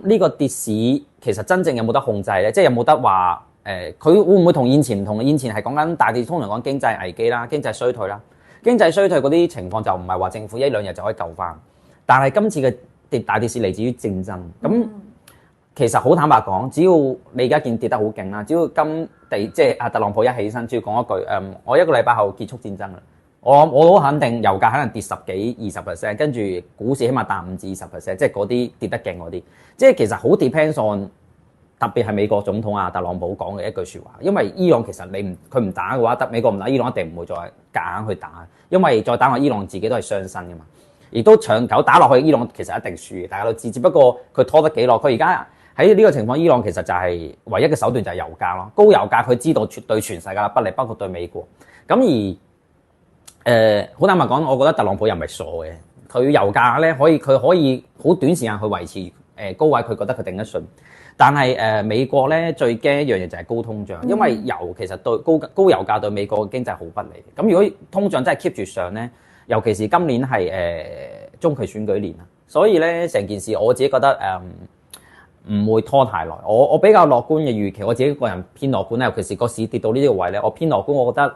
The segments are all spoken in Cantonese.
呢個跌市其實真正有冇得控制咧？即係有冇得話佢會唔會同以前唔同？以前係講緊大跌，通常講經濟危機啦、經濟衰退啦。經濟衰退嗰啲情況就唔係話政府一兩日就可以救翻，但係今次嘅大跌市嚟自於戰爭。咁其實好坦白講，只要你而家見跌得好勁啦，只要即係特朗普一起身，只要講一句我一個禮拜後結束戰爭啦。我好肯定油價可能跌10幾20%，跟住股市起碼彈5至20%，即係嗰啲跌得勁嗰啲。即係其實好 depends on， 特別係美國總統特朗普講嘅一句説話，因為伊朗其實佢唔打嘅話，美國唔打，伊朗一定唔會再夾硬去打，因為再打落伊朗自己都係傷身噶嘛，亦都長久打落去伊朗其實一定輸嘅，大家都知。只不過佢拖得幾耐，佢而家喺呢個情況，伊朗其實就係唯一嘅手段就係油價咯，高油價佢知道對全世界不利，包括對美國。咁好坦白講，我覺得特朗普又唔係傻嘅，佢油價咧佢可以好短時間去維持高位，佢覺得佢頂得順。但係美國咧最驚一樣嘢就係高通脹，因為油其實對高油價對美國嘅經濟好不利。咁如果通脹真係 keep 住上咧，尤其是今年係中期選舉年啊，所以咧成件事我自己覺得唔會拖太耐。我比較樂觀嘅預期，我自己個人偏樂觀咧，尤其是個市跌到呢個位咧，我偏樂觀。我覺得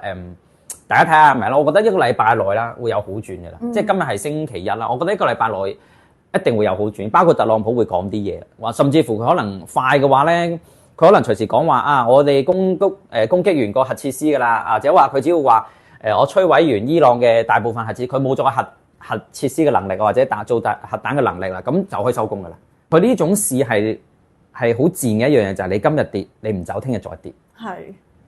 大家睇下係咪咯？我覺得一個禮拜內啦會有好轉嘅啦，即係今日係星期一啦，我覺得一個禮拜內一定會有好轉，包括特朗普會講啲嘢，話甚至乎佢可能快嘅話咧，佢可能隨時講話我哋攻擊完個核設施㗎啦，或者話佢只要話我摧毀完伊朗嘅大部分核設，佢冇咗核設施嘅能力或者做核彈嘅能力啦，咁就可以收工㗎啦。佢呢種市係好賤嘅一樣嘢，就係你今日跌，你唔走，聽日再跌。係。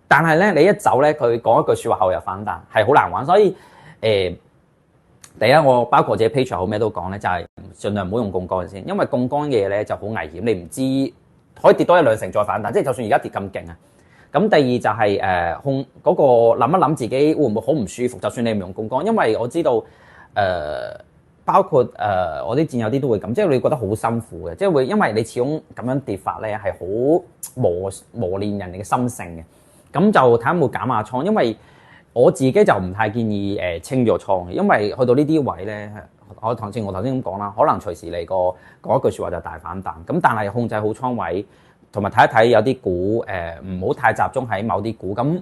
但係咧，你一走咧，佢講一句説話後又反彈，係好難玩。所以第一我包括自己 Patreon 好咩都講咧，就係盡量唔好用槓桿先，因為槓桿嘅嘢咧就好危險，你唔知可以跌多1-2成再反彈，即係就算而家跌咁勁啊。咁第二就係嗰個諗一諗自己會唔會好唔舒服，就算你唔用槓桿，因為我知道包括我啲戰友啲都會咁，即係你覺得好辛苦嘅，即係會因為你始終咁樣跌法咧係好磨練人哋嘅心性嘅。咁就睇下有冇減下倉，因為我自己就唔太建議清咗倉嘅，因為去到呢啲位咧，我頭先咁講啦，可能隨時嚟講一句説話就大反彈。咁但係控制好倉位，同埋睇一睇有啲股唔好太集中喺某啲股。咁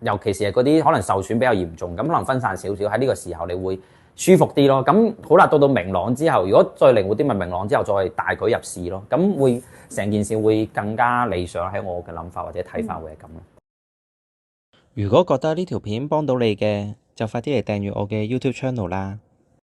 尤其是係嗰啲可能受損比較嚴重，咁可能分散少少喺呢個時候，你會舒服啲咯。咁好啦，到明朗之後，如果再靈活啲，咪明朗之後再大舉入市咯。咁會成件事會更加理想，喺我嘅諗法或者睇法會係咁咯。如果覺得呢條片幫到你嘅，就快啲嚟訂閱我嘅 YouTube channel 啦！